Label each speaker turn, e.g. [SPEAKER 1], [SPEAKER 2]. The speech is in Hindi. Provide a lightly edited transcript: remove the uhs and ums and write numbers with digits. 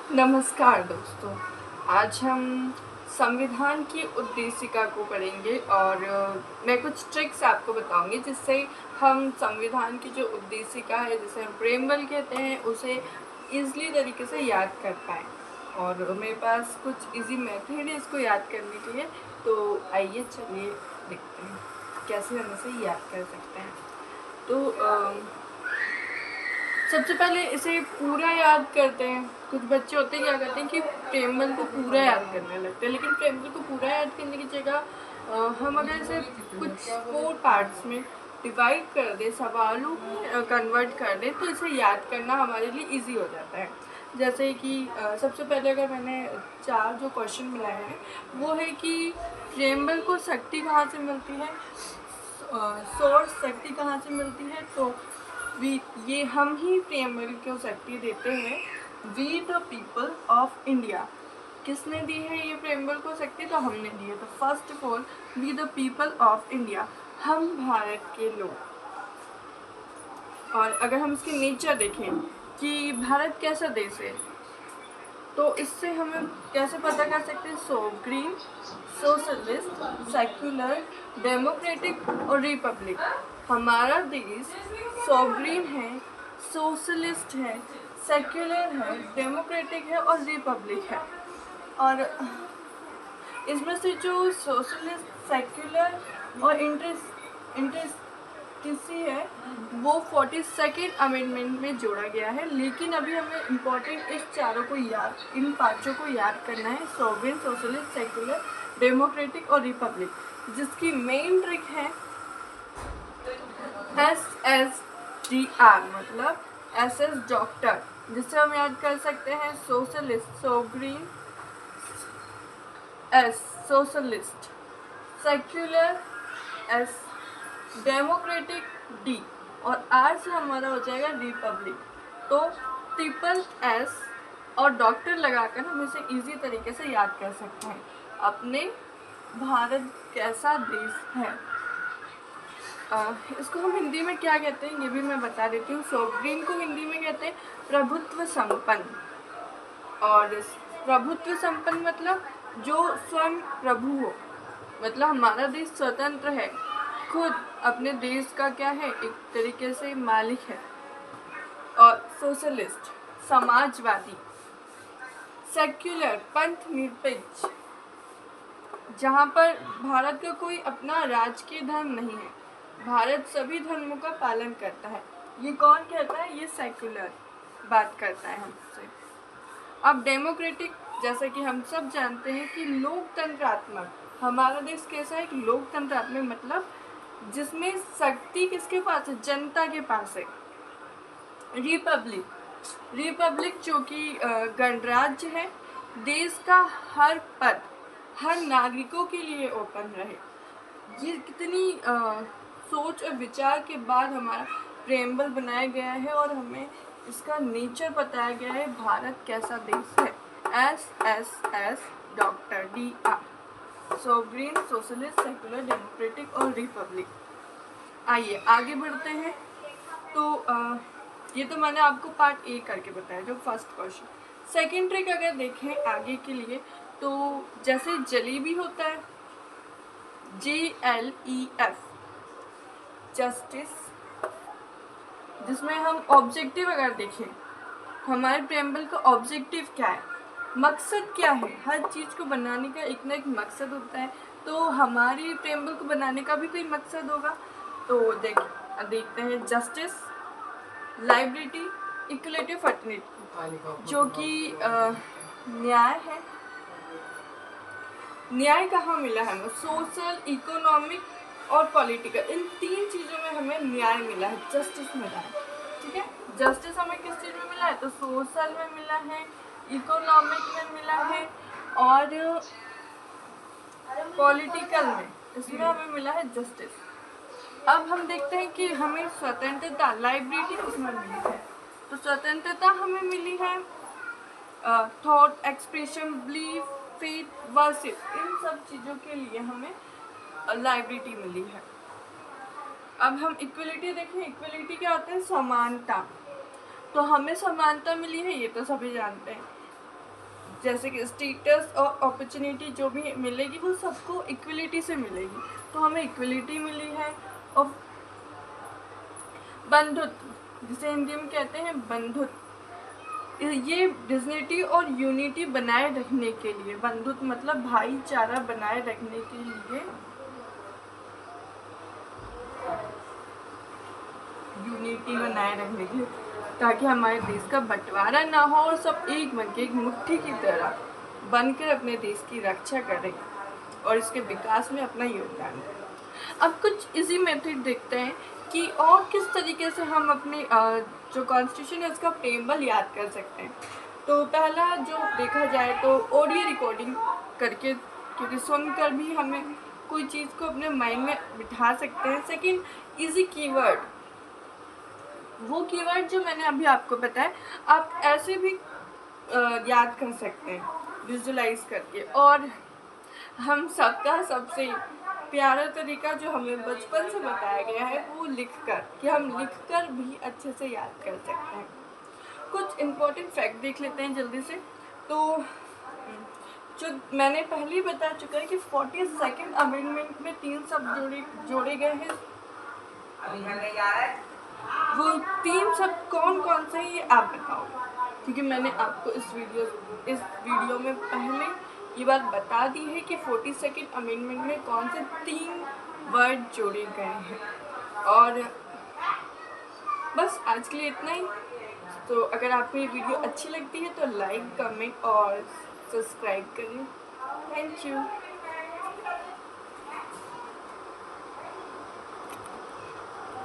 [SPEAKER 1] नमस्कार दोस्तों। आज हम संविधान की उद्देशिका को पढ़ेंगे और मैं कुछ ट्रिक्स आपको बताऊंगी जिससे हम संविधान की जो उद्देशिका है, जिसे हम प्रेमबल कहते हैं, उसे ईज़िली तरीके से याद कर पाएँ। और मेरे पास कुछ इजी मेथड है इसको याद करने के लिए, तो आइए चलिए देखते हैं कैसे हम इसे याद कर सकते हैं। तो सबसे पहले इसे पूरा याद करते हैं। कुछ बच्चे होते हैं क्या करते हैं कि प्रेमबल को पूरा याद करने लगते हैं, लेकिन प्रेमबल को पूरा याद करने की जगह हम अगर इसे कुछ 4 पार्ट्स में डिवाइड कर दें, सवालों में कन्वर्ट कर दें, तो इसे याद करना हमारे लिए इजी हो जाता है। जैसे कि सबसे पहले अगर मैंने 4 जो क्वेश्चन बनाए हैं वो है कि प्रेमबल को शक्ति कहाँ से मिलती है, सोर्स शक्ति कहाँ से मिलती है। तो ये हम ही प्रेमबल को शक्ति देते हैं। We the people of India, किसने दी है ये प्रेमबल को शक्ति? तो हमने दी है। तो first of all we the people of India, हम भारत के लोग। और अगर हम इसके नेचर देखें कि भारत कैसा देश है, तो इससे हमें कैसे पता कर सकते हैं? ग्रीन, सोशलिस्ट, सेक्युलर, डेमोक्रेटिक और रिपब्लिक। हमारा देश सॉवरीन है, सोशलिस्ट है, सेक्युलर है, डेमोक्रेटिक है और रिपब्लिक है। और इसमें से जो सोशलिस्ट, सेक्युलर और इंटरेस्टिसी है वो 42nd अमेंडमेंट में जोड़ा गया है। लेकिन अभी हमें इम्पोर्टेंट इस चारों को याद, इन पांचों को याद करना है: सॉवरेन, सोशलिस्ट, सेक्युलर, डेमोक्रेटिक और रिपब्लिक, जिसकी मेन ट्रिक है SSDR, मतलब SS डॉक्टर, जिससे हम याद कर सकते हैं socialist, sovereign, S socialist, secular S, democratic D, और R से हमारा हो जाएगा रिपब्लिक। तो ट्रिपल S और डॉक्टर लगाकर हम इसे इजी तरीके से याद कर सकते हैं। अपने भारत कैसा देश है। इसको हम हिंदी में क्या कहते हैं ये भी मैं बता देती हूँ। सोवरीन को हिंदी में कहते हैं प्रभुत्व संपन्न, और प्रभुत्व संपन्न मतलब जो स्वयं प्रभु हो, मतलब हमारा देश स्वतंत्र है, खुद अपने देश का क्या है, एक तरीके से मालिक है। और सोशलिस्ट समाजवादी, सेक्युलर पंथ निरपेक्ष, जहाँ पर भारत का कोई अपना राजकीय धर्म नहीं है, भारत सभी धर्मों का पालन करता है। ये कौन कहता है? ये सेक्युलर बात करता है हमसे। अब डेमोक्रेटिक, जैसा कि हम सब जानते हैं कि लोकतंत्रात्मक, हमारा देश कैसा है? लोकतंत्रात्मक मतलब जिसमें शक्ति किसके पास है? जनता के पास है। रिपब्लिक, रिपब्लिक जो कि गणराज्य है, देश का हर पद हर नागरिकों के लिए ओपन रहे। ये कितनी सोच और विचार के बाद हमारा प्रेमबल बनाया गया है और हमें इसका नेचर बताया गया है, भारत कैसा देश है। SSS doctor DR, sovereign, socialist, secular, democratic और रिपब्लिक। आइए आगे बढ़ते हैं। तो ये तो मैंने आपको पार्ट A करके बताया, जो फर्स्ट क्वेश्चन। सेकेंड ट्रिक अगर देखें आगे के लिए, तो जैसे जलेबी होता है, JLEF, जस्टिस, जिसमें हम ऑब्जेक्टिव अगर देखें, हमारे प्रेमबल का ऑब्जेक्टिव क्या है, मकसद क्या है? हर चीज़ को बनाने का एक ना एक मकसद होता है, तो हमारी प्रेमबल को बनाने का भी कोई मकसद होगा। तो देखते हैं, जस्टिस, लाइबिलिटी, इक्वलिटी, फर्टिलिटी, जो कि न्याय है। न्याय कहाँ मिला है हमें? सोशल, इकोनॉमिक और पॉलिटिकल, इन 3 चीज़ों में हमें न्याय मिला है, जस्टिस मिला है। ठीक है, जस्टिस हमें किस चीज़ में मिला है? तो सोशल में मिला है, इकोनॉमिक में मिला है और पॉलिटिकल में, इसमें हमें मिला है जस्टिस। अब हम देखते हैं कि हमें स्वतंत्रता, लाइबिलिटी उसमें मिली है। तो स्वतंत्रता हमें मिली है thought expression, belief, faith, worship, इन सब चीज़ों के लिए हमें लाइबिलिटी मिली है। अब हम इक्वलिटी देखें, इक्वलिटी क्या होता है? समानता। तो हमें समानता मिली है, ये तो सभी जानते हैं। जैसे कि स्टेटस और अपॉर्चुनिटी जो भी मिलेगी वो सबको इक्वलिटी से मिलेगी, तो हमें इक्वलिटी मिली है। और बंधुत्व, जिसे हिंदी में कहते हैं बंधुत्व, ये डिग्निटी और यूनिटी बनाए रखने के लिए, बंधुत्व मतलब भाईचारा बनाए रखने के लिए, यूनिटी बनाए रखने के लिए, ताकि हमारे देश का बंटवारा ना हो और सब एक बन के एक मुट्ठी की तरह बनकर अपने देश की रक्षा करें और इसके विकास में अपना योगदान दें। अब कुछ इजी मेथड देखते हैं कि और किस तरीके से हम अपने जो कॉन्स्टिट्यूशन है उसका प्रेम्बल याद कर सकते हैं। तो पहला जो देखा जाए तो ऑडियो रिकॉर्डिंग करके, क्योंकि सुनकर भी हमें कोई चीज़ को अपने माइंड में बिठा सकते हैं। सेकंड, इजी कीवर्ड, वो कीवर्ड जो मैंने अभी आपको बताया आप ऐसे भी याद कर सकते हैं विजुलाइज करके। और हम सबका सबसे प्यारा तरीका जो हमें बचपन से बताया गया है वो लिखकर, कि हम लिखकर भी अच्छे से याद कर सकते हैं। कुछ इम्पोर्टेंट फैक्ट देख लेते हैं जल्दी से। तो जो मैंने पहले ही बता चुका है कि 42nd अमेंडमेंट में 3 शब्द जोड़े गए हैं। वो 3 शब्द कौन कौन से हैं ये आप बताओ, क्योंकि मैंने आपको इस वीडियो में पहले ये बात बता दी है कि 42nd अमेंडमेंट में कौन से 3 वर्ड जोड़े गए हैं। और बस आज के लिए इतना ही। तो अगर आपको ये वीडियो अच्छी लगती है तो लाइक, कमेंट और सब्सक्राइब करें। Thank you.